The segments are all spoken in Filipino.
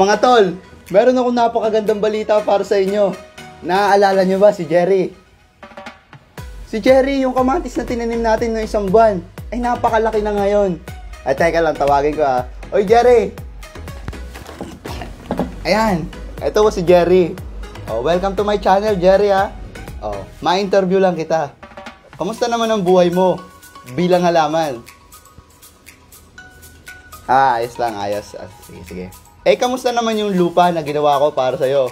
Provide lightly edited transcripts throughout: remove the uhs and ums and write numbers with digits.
Mga tol, meron akong napakagandang balita para sa inyo. Naaalala nyo ba si Jerry? Si Jerry, yung kamatis na tinanim natin ng isang buwan, ay napakalaki na ngayon. Ay, teka lang, tawagin ko ah. Oy, Jerry! Ayan, ito po si Jerry. Oh, welcome to my channel, Jerry ah. Oh, ma-interview lang kita. Kamusta naman ang buhay mo bilang halaman? Ayos lang, ayos. Sige, sige. Eh, kamusta naman yung lupa na ginawa ko para sa'yo?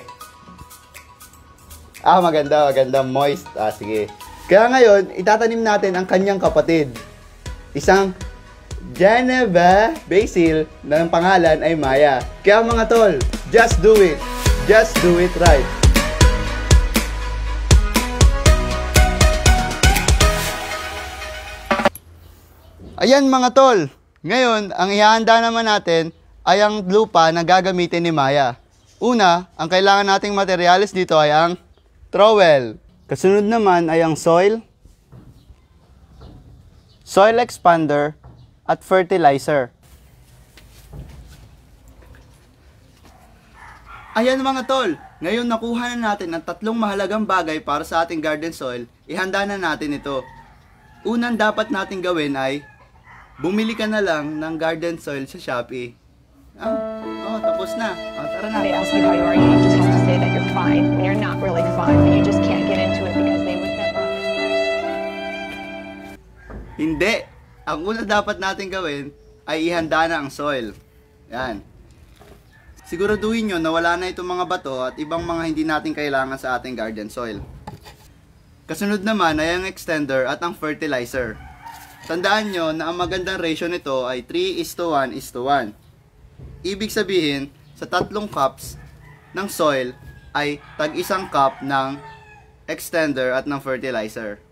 Maganda, maganda. Moist. Sige. Kaya ngayon, itatanim natin ang kanyang kapatid. Isang Geneva Basil na ang pangalan ay Maya. Kaya mga tol, just do it. Just do it right. Ayan mga tol. Ngayon, ang ihahanda naman natin ay ang lupa na gagamitin ni Maya. Una, ang kailangan nating materyales dito ay ang trowel. Kasunod naman ay ang soil expander, at fertilizer. Ayan mga tol, ngayon nakuha na natin ang tatlong mahalagang bagay para sa ating garden soil. Ihanda na natin ito. Unang dapat nating gawin ay bumili ka na lang ng garden soil sa Shopee. Tapos na. Tara na. They ask you how you are, you just have to say that you're fine when you're not really fine, but you just can't get into it because they would never. Hindi. Ang una dapat natin gawin ay ihanda na ang soil. Yan. Siguraduhin nyo na wala na itong mga bato at ibang mga hindi natin kailangan sa ating garden soil. Kasunod naman ay ang extender at ang fertilizer. Tandaan nyo na ang magandang ratio nito ay 3:1:1. Ibig sabihin, sa 3 cups ng soil ay tag-1 cup ng extender at ng fertilizer.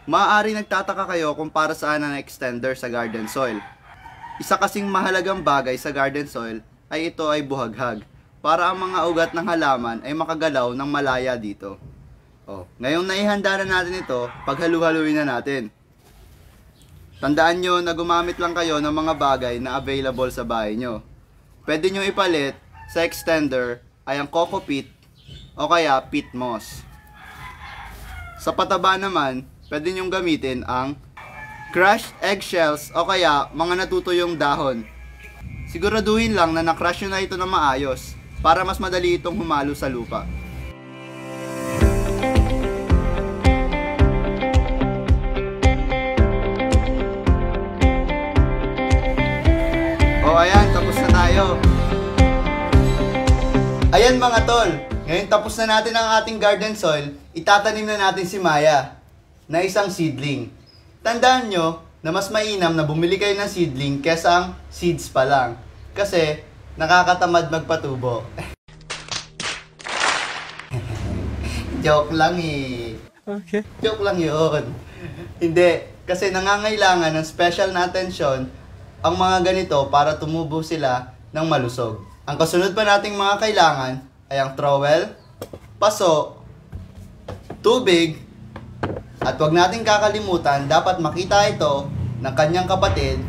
Maaari nagtataka kayo kung para saan ang extender sa garden soil. Isa kasing mahalagang bagay sa garden soil ay ito ay buhaghag, para ang mga ugat ng halaman ay makagalaw ng malaya dito. Ngayong naihanda na natin ito, paghalu-haluin na natin. Tandaan nyo na gumamit lang kayo ng mga bagay na available sa bahay nyo. Pwede nyo ipalit sa extender ay ang coco peat o kaya peat moss. Sa pataba naman, pwede nyo gamitin ang crushed eggshells o kaya mga natutuyong dahon. Siguraduhin lang na na-crush nyo na ito na maayos para mas madali itong humalo sa lupa. Ayan, tapos na tayo. Ayan mga tol, ngayon tapos na natin ang ating garden soil, itatanim na natin si Maya na isang seedling. Tandaan nyo na mas mainam na bumili kayo ng seedling kesa ang seeds pa lang. Kasi nakakatamad magpatubo. Joke lang eh. Okay. Joke lang yun. Hindi, kasi nangangailangan ng special na atensyon ang mga ganito para tumubo sila ng malusog. Ang kasunod pa nating mga kailangan ay ang trowel, paso, tubig, at huwag nating kakalimutan, dapat makita ito ng kanyang kapatid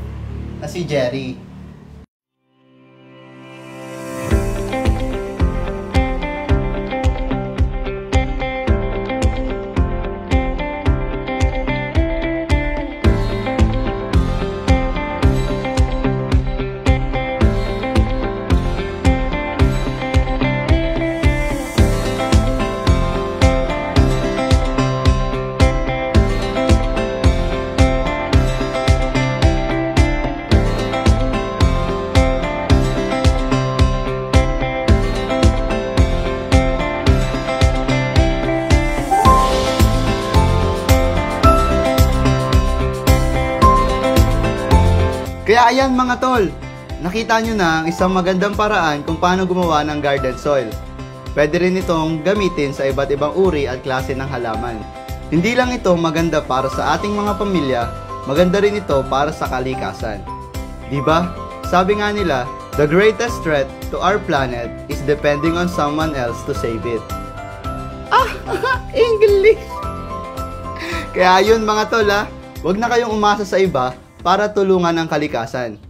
na si Jerry. Kaya ayan mga tol, nakita nyo na ang isang magandang paraan kung paano gumawa ng garden soil. Pwede rin itong gamitin sa iba't ibang uri at klase ng halaman. Hindi lang ito maganda para sa ating mga pamilya, maganda rin ito para sa kalikasan. Diba? Sabi nga nila, the greatest threat to our planet is depending on someone else to save it. English! Kaya yun mga tol huwag na kayong umasa sa iba para tulungan ang kalikasan.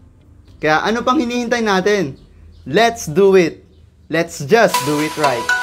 Kaya ano pang hinihintay natin? Let's do it! Let's just do it right.